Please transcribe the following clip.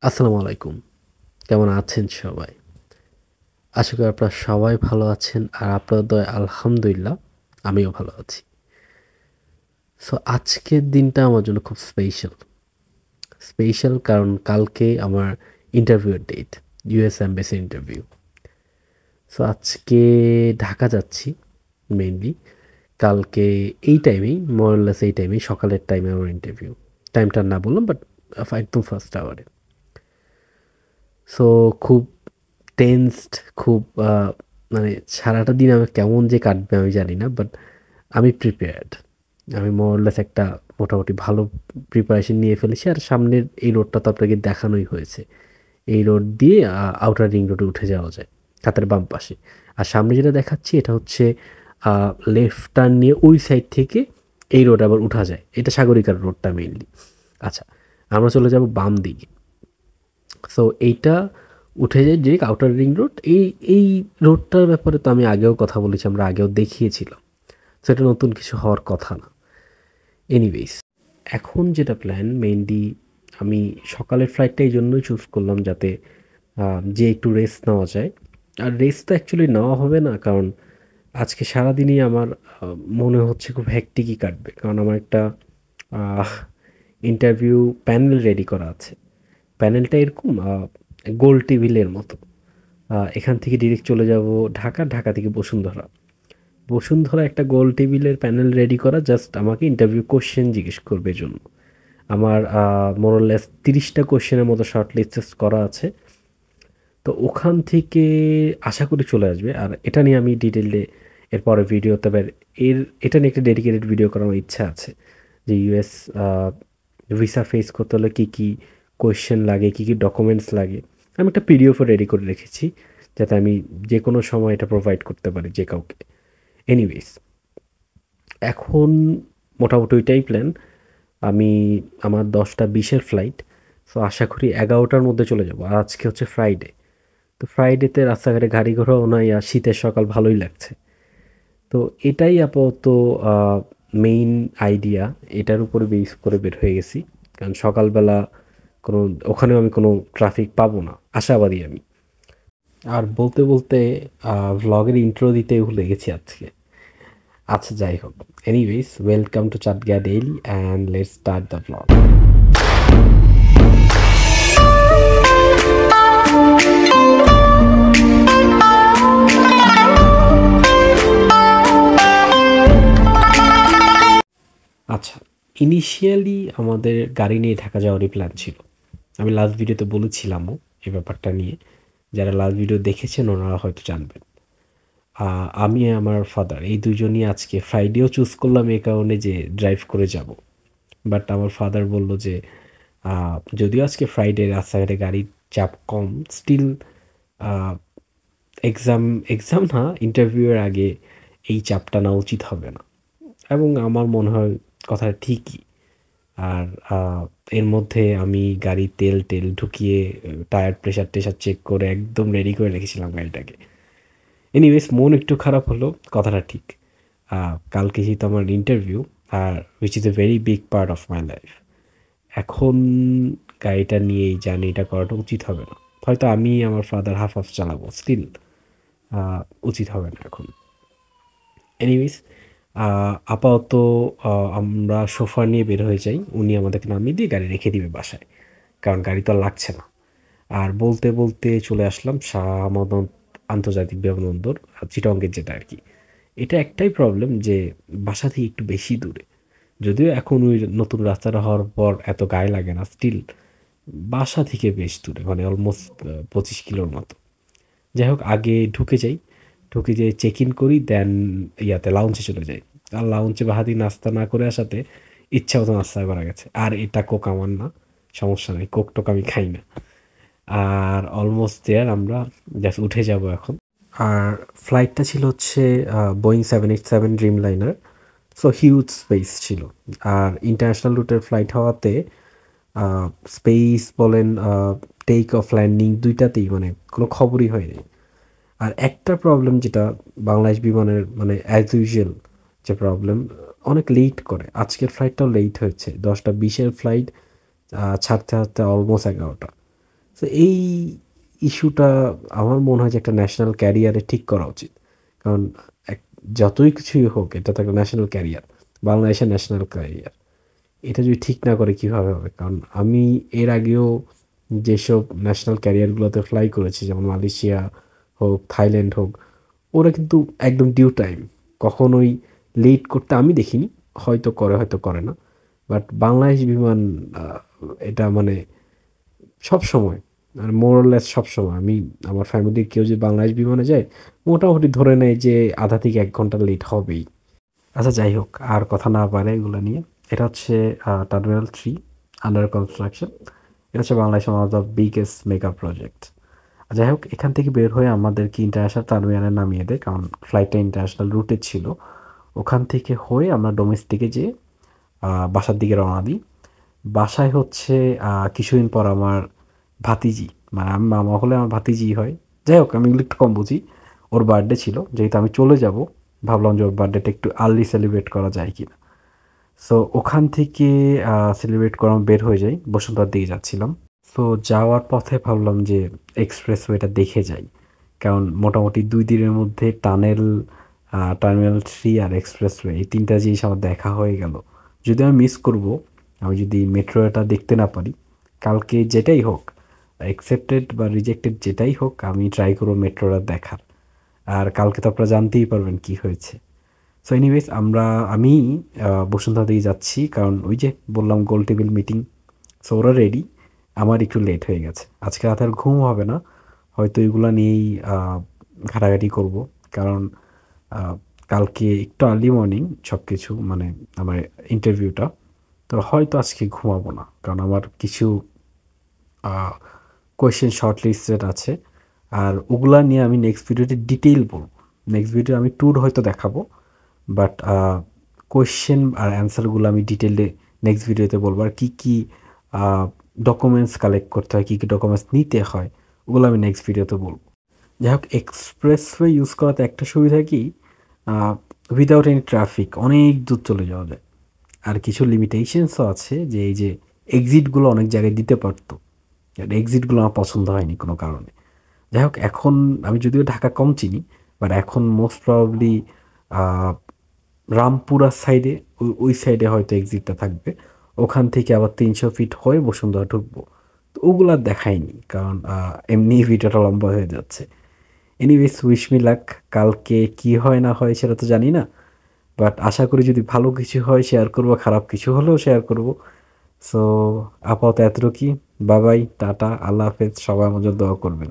আসসালামু আলাইকুম। কেমন আছেন সবাই? আশা করি আপনারা সবাই ভালো আছেন। আর আপনাদের দয়ায় আলহামদুলিল্লাহ আমিও ভালো আছি। সো আজকের দিনটা আমার জন্য খুব স্পেশাল। স্পেশাল কারণ কালকে আমার ইন্টারভিউয়ের date. US embassy interview. So আজকে ঢাকা যাচ্ছি মেইনলি। কালকে এই টাইমেই মোরাললেস এই টাইমেই সকালের টাইমে আমার ইন্টারভিউ। টাইমটা না বললাম বাট একদম ফার্স্ট আওয়ারে। সো খুব টেন্সড খুব মানে সারাটা দিন আমার কেমন যে কাটবে আমি জানি না। বাট আমি প্রিপেয়ার্ড। আমি মোরলেস একটা মোটামুটি ভালো প্রিপারেশন নিয়ে ফেলেছি। আর সামনের এই রোডটা তো আপনাকে দেখানোই হয়েছে। এই রোড দিয়ে আউটার রিং রোডে উঠে যাওয়া যায় খাতের বাম পাশে। আর সামনে যেটা দেখাচ্ছি এটা হচ্ছে লেফট টার্ন নিয়ে ওই সাইড থেকে এই রোড আবার উঠা যায়। এটা সাগরিকার রোডটা মেইনলি। আচ্ছা, আমরা চলে যাব বাম দিকে। সো এইটা উঠে যায় যে আউটার রিং রোড। এই রোডটার ব্যাপারে তো আমি আগেও কথা বলেছি, আমরা আগেও দেখিয়েছিলাম। সো এটা নতুন কিছু হওয়ার কথা না। এনিওয়েজ, এখন যেটা প্ল্যান মেইনলি আমি সকালের ফ্লাইটটা এই জন্যই চুজ করলাম যাতে যে একটু রেস্ট নেওয়া যায়। আর রেস্ট তো অ্যাকচুয়ালি নেওয়া হবে না, কারণ আজকে সারাদিনই আমার মনে হচ্ছে খুব হ্যাকটিকই কাটবে, কারণ আমার একটা ইন্টারভিউ প্যানেল রেডি করা আছে। প্যানেলটা এরকম গোল টেবিলের মতো। এখান থেকে ডিরেক্ট চলে যাব ঢাকা, ঢাকা থেকে বসুন্ধরা। বসুন্ধরা একটা গোল টেবিলের প্যানেল রেডি করা, জাস্ট আমাকে ইন্টারভিউ কোশ্চেন জিজ্ঞেস করবে জন্য। আমার মোরলেস 30টা কোশ্চেনের মতো শর্ট লিস্ট করা আছে। তো ওখান থেকে আশা করি চলে আসবে। আর এটা নিয়ে আমি ডিটেলে এরপরে ভিডিও, তবে এটা নিয়ে একটা ডেডিকেটেড ভিডিও করার আমার ইচ্ছা আছে, যে ইউএস ভিসা ফেস করতে হলে কী কী কোয়েশ্চেন লাগে, কী কী ডকুমেন্টস লাগে। আমি একটা পিডিএফও রেডি করে রেখেছি, যাতে আমি যে কোনো সময় এটা প্রোভাইড করতে পারি যে কাউকে। এনিওয়েজ, এখন মোটামুটি ওইটাই প্ল্যান। আমি আমার 10টা 20-এর ফ্লাইট। সো আশা করি 11টার মধ্যে চলে যাব। আর আজকে হচ্ছে ফ্রাইডে। তো ফ্রাইডেতে রাস্তাঘাটে গাড়ি ঘোড়াও নাই, আর শীতের সকাল ভালোই লাগছে। তো এটাই আপাতত মেইন আইডিয়া। এটার উপরে বেস করে বের হয়ে গেছি, কারণ সকালবেলা কোনো ওখানেও আমি কোনো ট্রাফিক পাবো না, আশাবাদী আমি। আর বলতে বলতে ভ্লগের ইন্ট্রো দিতে ভুলে গেছি আজকে। আচ্ছা, যাই হোক, anyways, welcome to Chatga daily and let's start the vlog. আচ্ছা, ইনিশিয়ালি আমাদের গাড়ি নিয়ে ঢাকা যাওয়ারই প্ল্যান ছিল। আমি লাস্ট ভিডিওতে বলেছিলামও এই ব্যাপারটা নিয়ে। যারা লাস্ট ভিডিও দেখেছেন ওনারা হয়তো জানবেন। আমি আমার ফাদার এই দুজনই আজকে ফ্রাইডেও চুজ করলাম এই কারণে যে ড্রাইভ করে যাব। বাট আমার ফাদার বলল যে যদিও আজকে ফ্রাইডে রাস্তাঘাটে গাড়ির চাপ কম, স্টিল এক্সাম এক্সাম না, ইন্টারভিউয়ের আগে এই চাপটা নেওয়া উচিত হবে না। এবং আমার মনে হয় কথাটা ঠিকই। আর এর মধ্যে আমি গাড়ি তেল টেল ঢুকিয়ে টায়ার প্রেশার টেশার চেক করে একদম রেডি করে রেখেছিলাম গাড়িটাকে। এনিওয়েজ, মন একটু খারাপ হলো, কথাটা ঠিক। কালকে যেহেতু আমার ইন্টারভিউ, আর which is a very big part of my life, এখন গাড়িটা নিয়ে এই জার্নিটা করাটা উচিত হবে না। হয়তো আমি আমার ফাদার হাফ হাফ চালাবো, স্টিল উচিত হবে না এখন। এনিওয়েজ, আপাতত আমরা সোফা নিয়ে বের হয়ে যাই। উনি আমাদেরকে নামিয়ে দিয়ে গাড়ি রেখে দিবে বাসায়, কারণ গাড়ি তো আর লাগছে না। আর বলতে বলতে চলে আসলাম শাহ আমানত আন্তর্জাতিক বিমানবন্দর, চিটাগংয়ের যেটা আর কি। এটা একটাই প্রবলেম যে বাসা থেকে একটু বেশি দূরে। যদিও এখন ওই নতুন রাস্তাটা হওয়ার পর এত গায়ে লাগে না, স্টিল বাসা থেকে বেশ দূরে, মানে অলমোস্ট 25 কিলোর মতো। যাই হোক, আগে ঢুকে যেয়ে চেক ইন করি, দেন ইয়াতে লাউঞ্জে চলে যাই। আর লাউঞ্জে বাহাদি নাস্তা না করে আসাতে ইচ্ছা মতো নাস্তা করা গেছে। আর এটা কোক আমার না, সমস্যা নেই, কোক টোক আমি খাই না। আর অলমোস্ট দেয়ার, আমরা জাস্ট উঠে যাব এখন। আর ফ্লাইটটা ছিল হচ্ছে Boeing 787 dream liner. So huge space ছিল। আর ইন্টারন্যাশনাল রুটের ফ্লাইট হওয়াতে স্পেস বলেন, টেক অফ ল্যান্ডিং দুইটাতেই মানে কোনো খবরই হয়নি। আর একটা প্রবলেম যেটা বাংলাদেশ বিমানের মানে অ্যাজ ইউজুয়াল যে প্রবলেম, অনেক লেট করে। আজকের ফ্লাইটটাও লেট হয়েছে, 10টা 20-এর ফ্লাইট ছাড়তে ছাড়তে অলমোস্ট 11টা। তো এই ইস্যুটা আমার মনে হয় যে একটা ন্যাশনাল ক্যারিয়ারে ঠিক করা উচিত। কারণ এক যতই কিছুই হোক এটা তো একটা ন্যাশনাল ক্যারিয়ার। বাংলাদেশের ন্যাশনাল ক্যারিয়ার। এটা যদি ঠিক না করে কিভাবে হবে? কারণ আমি এর আগেও যেসব ন্যাশনাল ক্যারিয়ারগুলোতে ফ্লাই করেছি যেমন মালয়েশিয়া হোক, থাইল্যান্ড হোক, ওরা কিন্তু একদম ডিউ টাইম। কখনোই লেট করতে আমি দেখিনি। হয়তো করে, হয়তো করে না। বাট বাংলাদেশ বিমান আ এটা মানে সবসময় আর মোর অর লেস সবসময় আমি আমার ফ্যামিলির কেউ যদি বাংলাদেশ বিমানে যায়, মোটামুটি ধরে নেয় যে ০.৫ থেকে ১ ঘন্টা লেট হবেই। আচ্ছা যাই হোক, আর কথা না বাড়াই এগুলো নিয়ে। এটা হচ্ছে টার্মিনাল 3 আন্ডার কনস্ট্রাকশন। এটা হচ্ছে বাংলাদেশের one of the biggest mega project. যাই হোক, এখান থেকে বের হয়ে আমাদেরকে ইন্টারন্যাশনাল টার্মিনালে নামিয়ে দেয়, কারণ ফ্লাইটটা ইন্টারন্যাশনাল রুটে ছিল। ওখান থেকে হয়ে আমরা ডোমেস্টিকে যেয়ে বাসার দিকে রওনা দিই। বাসায় হচ্ছে কিছুদিন পর আমার ভাতিজি, মানে আমি মামা হলে আমার ভাতিজি হয়। যাই হোক, আমি এগুলো একটু কম বুঝি। ওর বার্থডে ছিল, যেহেতু আমি চলে যাব, ভাবলাম যে ওর বার্থডেটা একটু আর্লি সেলিব্রেট করা যায় কিনা। সো ওখান থেকে সেলিব্রেট করা বের হয়ে যাই, বসুন্ধরার দিকে যাচ্ছিলাম। সো যাওয়ার পথে ভাবলাম যে এক্সপ্রেসওয়েটা দেখে যাই, কারণ মোটামুটি ২ দিনের মধ্যে টার্মিনাল 3 আর এক্সপ্রেসওয়ে এই ৩টা জিনিস আমার দেখা হয়ে গেল। যদি আমি মিস করব, আমি যদি মেট্রোটা দেখতে না পারি, কালকে যেটাই হোক, অ্যাকসেপ্টেড বা রিজেক্টেড যেটাই হোক, আমি ট্রাই করবো মেট্রোটা দেখার। আর কালকে তো আপনারা জানতেই পারবেন কি হয়েছে। সো এনিওয়েজ আমি বসুন্ধরা দিকে যাচ্ছি, কারণ ওই যে বললাম গোল টেবিল মিটিং। সো ওরা রেডি, আমার একটু লেট হয়ে গেছে। আজকে রাতে আর ঘুম হবে না, হয়তো এগুলা নিয়েই ঘাটাঘাটি করব। কারণ আহ, কালকে একটু আর্লি মর্নিং সব কিছু, মানে আমার ইন্টারভিউটা। তো হয়তো আজকে ঘুমাবো না, কারণ আমার কিছু কোয়েশ্চেন শর্ট লিস্টেড আছে। আর ওগুলা নিয়ে আমি নেক্সট ভিডিওতে ডিটেইল বলবো। নেক্সট ভিডিও আমি ট্যুর হয়তো দেখাবো, বাট কোয়েশ্চেন আর অ্যান্সারগুলো আমি ডিটেলে নেক্সট ভিডিওতে বলবো। আর কী কী ডকুমেন্টস কালেক্ট করতে হয়, কী কী ডকুমেন্টস নিতে হয়, ওগুলো আমি নেক্সট ভিডিওতে বলবো। যাই হোক, এক্সপ্রেসওয়ে ইউজ করাতে একটা সুবিধা কি, উইদাউট এনি ট্রাফিক অনেক দূর চলে যাওয়া যায়। আর কিছু লিমিটেশনসও আছে, যে এই যে এক্সিটগুলো অনেক জায়গায় দিতে পারতো, এক্সিটগুলো আমার পছন্দ হয়নি কোনো কারণে। যাই হোক, এখন আমি যদিও ঢাকা কম চিনি, বাট এখন মোস্ট প্রবাবলি রামপুরার সাইডে, ওই সাইডে হয়তো এক্সিটটা থাকবে। ওখান থেকে আবার ৩০০ ফিট হয়ে বসুন্ধরা ঢুকবো। তো ওগুলা দেখায়নি, কারণ এমনি ভিডিওটা লম্বা হয়ে যাচ্ছে। Anyways, wish me luck. কালকে কি হয় না হয় সেটা তো জানি না, বাট আশা করি যদি ভালো কিছু হয় শেয়ার করবো, খারাপ কিছু হলেও শেয়ার করব। সো আপাতত এতটুকুই। বাবাই, টাটা, আল্লাহ হাফেজ। সবাই আমার জন্য দোয়া করবেন।